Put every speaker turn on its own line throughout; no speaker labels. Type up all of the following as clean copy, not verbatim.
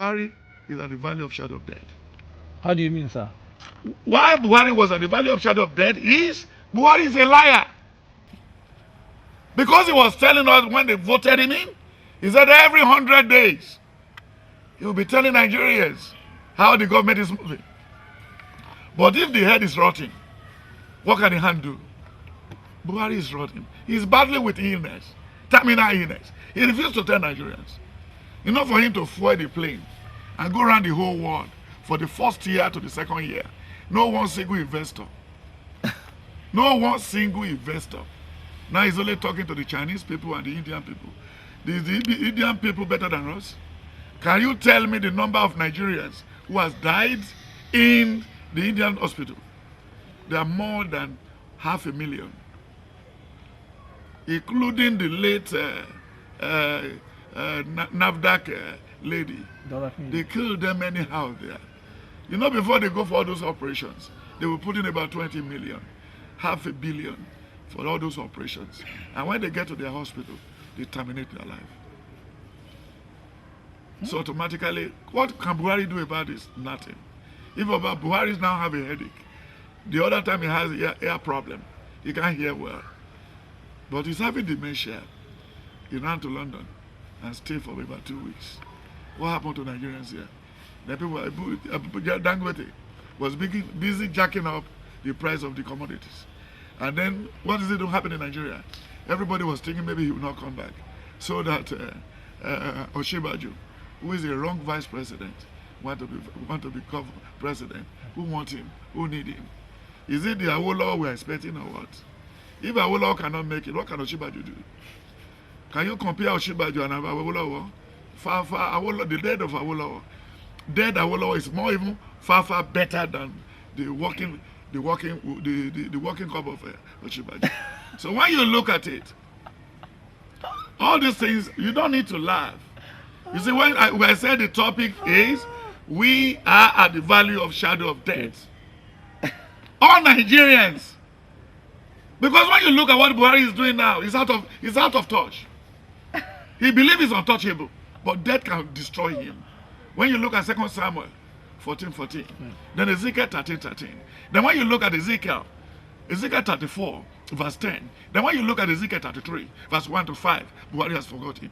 Buhari is at the valley of shadow of death.
How do you mean, sir?
Why Buhari was at the valley of shadow of death is Buhari is a liar. Because he was telling us when they voted him in, he said every 100 days he will be telling Nigerians how the government is moving. But if the head is rotting, what can the hand do? Buhari is rotting. He's battling with illness, terminal illness. He refused to tell Nigerians. Enough for him to fuel the plane and go around the whole world for the first year to the second year. No one single investor. No one single investor. Now he's only talking to the Chinese people and the Indian people. Is the Indian people better than us? Can you tell me the number of Nigerians who has died in the Indian hospital? There are more than 500,000. Including the late NAFDAC lady. They killed them anyhow there. You know, before they go for all those operations, they will put in about 20 million, 500 million for all those operations. And when they get to their hospital, they terminate their life. So automatically, what can Buhari do about this? Nothing. If Buhari now have a headache, the other time he has an ear problem, he can't hear well. But he's having dementia. He ran to London and stayed for about 2 weeks. What happened to Nigerians here? The people, Dangote was busy jacking up the price of the commodities. And then, what is it that happened in Nigeria? Everybody was thinking maybe he will not come back. So that Osinbajo, who is a wrong vice president, want to become president. Who want him? Who need him? Is it the Awolowo we are expecting or what? If Awolowo cannot make it, what can Osinbajo do? Can you compare Osinbajo and Awolowo? The death of Awolowo. Dead Awolowo is more even far better than the working cup of Osinbajo. So when you look at it, all these things, you don't need to laugh. You see, when I said the topic is, we are at the valley of shadow of death. All Nigerians. Because when you look at what Buhari is doing now, he's out of touch. He believes he's untouchable, but death can destroy him. When you look at 2 Samuel 14:14, then Ezekiel 13:13, then when you look at Ezekiel 34, verse 10, then when you look at Ezekiel 33, verse 1 to 5, Buhari has forgotten.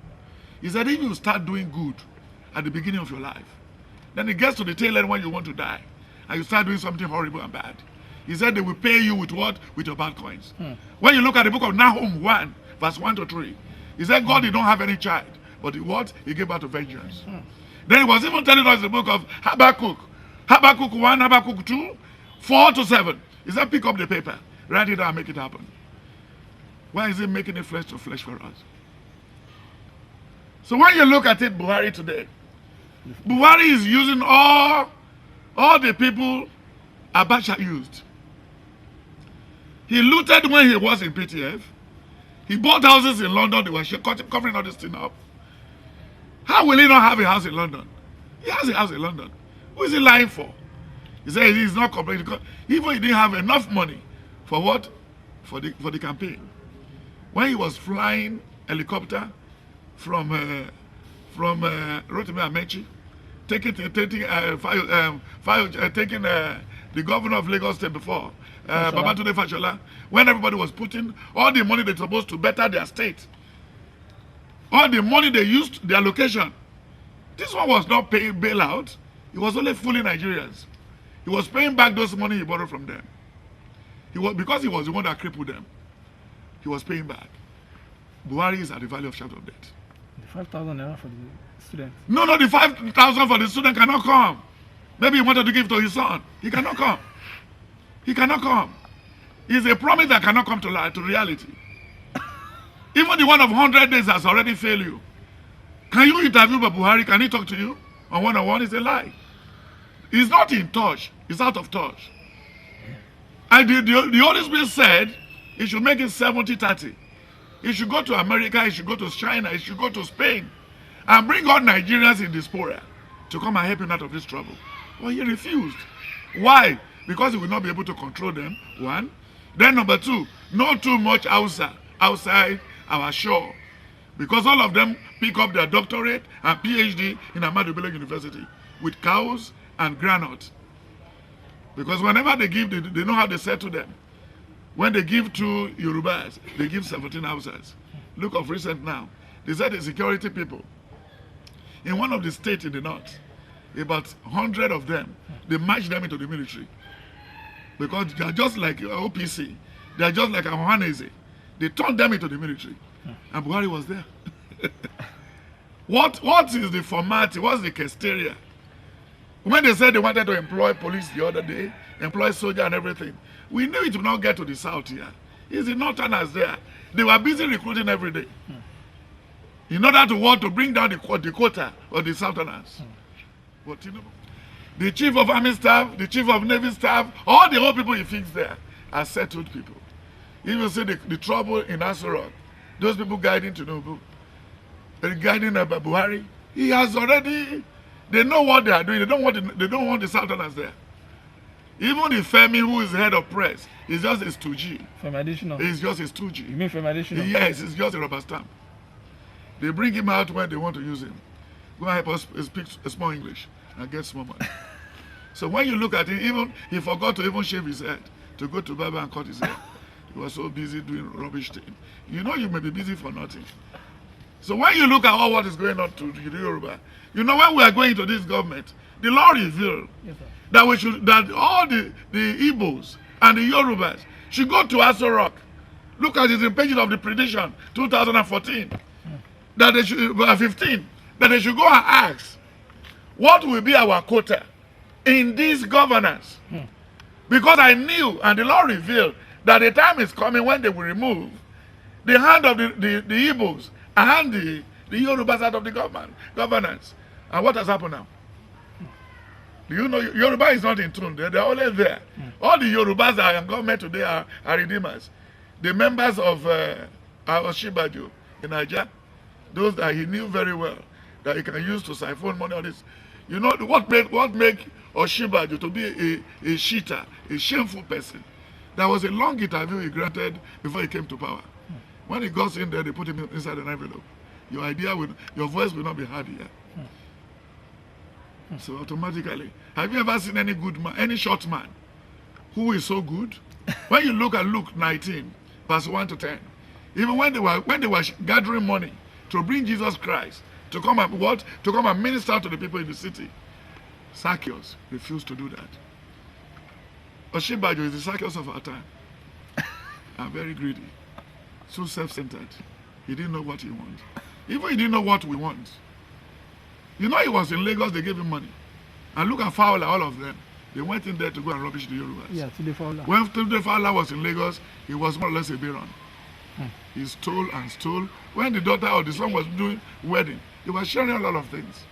He said, if you start doing good at the beginning of your life, then it gets to the tail end when you want to die, and you start doing something horrible and bad. He said they will pay you with what? With your bad coins. When you look at the book of Nahum 1, verse 1 to 3, he said God did not have any child, but he gave out to vengeance. Then he was even telling us the book of Habakkuk 1, Habakkuk 2, 4 to 7. He said pick up the paper, write it down, and make it happen. Why is he making it flesh to flesh for us? So when you look at it, Buhari today, Buhari is using all the people Abacha used. He looted when he was in PTF. He bought houses in London. They were covering all this thing up. How will he not have a house in London? He has a house in London. Who is he lying for? He said he's not complaining. Even he didn't have enough money for what? For the campaign. When he was flying helicopter from Rotimi Amechi, taking the governor of Lagos State before, Babatunde Fashola, when everybody was putting all the money they're supposed to better their state, all the money they used, their location. This one was not paying bailout. He was only fooling Nigerians. He was paying back those money he borrowed from them. Because he was the one that crippled them. He was paying back. Buhari is at the valley of shadow of death.
The 5,000 naira for the student.
No, the 5,000 for the student cannot come. Maybe he wanted to give to his son. He cannot come. He cannot come. It's a promise that cannot come to reality. Even the one of 100 days has already failed you. Can you interview Buhari? Can he talk to you on one-on-one? It's a lie. He's not in touch. He's out of touch. And the Holy Spirit said he should make it 70-30. He should go to America, he should go to China, he should go to Spain and bring all Nigerians in diaspora to come and help him out of this trouble. Well, he refused. Why? Because he will not be able to control them, one. Then number two, not too much outside our shore. Because all of them pick up their doctorate and PhD in Ahmadu Bello University with cows and granite. Because whenever they give, they know how they settle them. When they give to Yorubas, they give 17 houses. Look of recent now. They said the security people in one of the states in the north, about 100 of them, they marched them into the military. Because they are just like OPC. They are just like Ahanese. They turned them into the military. And Buhari was there. What is the format? What's the criteria? When they said they wanted to employ police the other day, employ soldier and everything, we knew it would not get to the south here. It's the northerners there. They were busy recruiting every day. In order to want to bring down the quota of the southerners. But you know, the chief of army staff, the chief of navy staff, all the old people he fixed there are settled people. If you see the trouble in Asurok, those people guiding Tinubu, guiding Buhari, he has already. They know what they are doing. They don't want the southerners there. Even the Femi, who is head of press, is just a stooge.
From additional.
He's just a stooge.
You mean from additional?
Yes, it's just a rubber stamp. They bring him out when they want to use him. Go and help us speak small English and get small money. So when you look at him, even he forgot to even shave his head to go to barber and cut his hair. He was so busy doing rubbish thing. You know you may be busy for nothing. So when you look at all what is going on to the Yoruba, you know when we are going to this government, the law revealed that all the Igbos and the Yorubas should go to Aso Rock. Look at the page of the prediction, 2014, that they should 15, that they should go and ask, what will be our quota in these governance? Because I knew, and the law revealed, that the time is coming when they will remove the hand of the Igbos and the Yorubas out of the governance. And what has happened now? Do you know Yoruba is not in tune? They're always there. All the Yorubas that are in government today are redeemers. The members of Oshibaju in Nigeria, those that he knew very well, that he can use to siphon money on this. You know what make Oshibaju to be a cheater, a shameful person? There was a long interview he granted before he came to power. When he goes in there, they put him inside an envelope. Your voice will not be heard here. So automatically, have you ever seen any good man, any short man, who is so good? When you look at Luke 19, verse 1 to 10, even when they were gathering money to bring Jesus Christ to come and minister to the people in the city, Zacchaeus refused to do that. Oshibaju is the Zacchaeus of our time. And very greedy, so self-centered. He didn't know what he wants. Even he didn't know what we want. You know, he was in Lagos, they gave him money. And look at Fowler, all of them. They went in there to go and rubbish the Yorubas.
Yeah, Tunde Fowler.
When Tunde Fowler was in Lagos, he was more or less a baron. He stole and stole. When the daughter or the son was doing wedding, he was sharing a lot of things.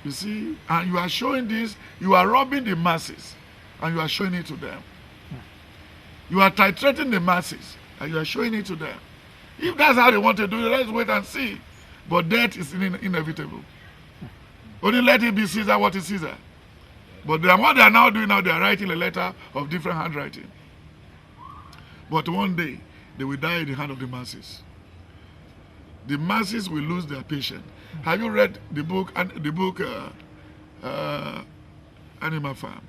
You see, and you are showing this, you are robbing the masses, and you are showing it to them. You are titrating the masses, and you are showing it to them. If that's how they want to do it, let's wait and see. But death is inevitable. Only let it be Caesar what is Caesar. But what they are now doing now, they are writing a letter of different handwriting. But one day, they will die in the hand of the masses. The masses will lose their patience. Have you read the book Animal Farm?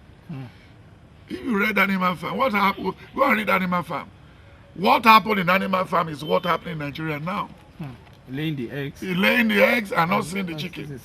If you read Animal Farm, what happened? Go and read Animal Farm. What happened in Animal Farm is what happened in Nigeria now.
Laying the eggs.
Laying the eggs and not seeing the chicken.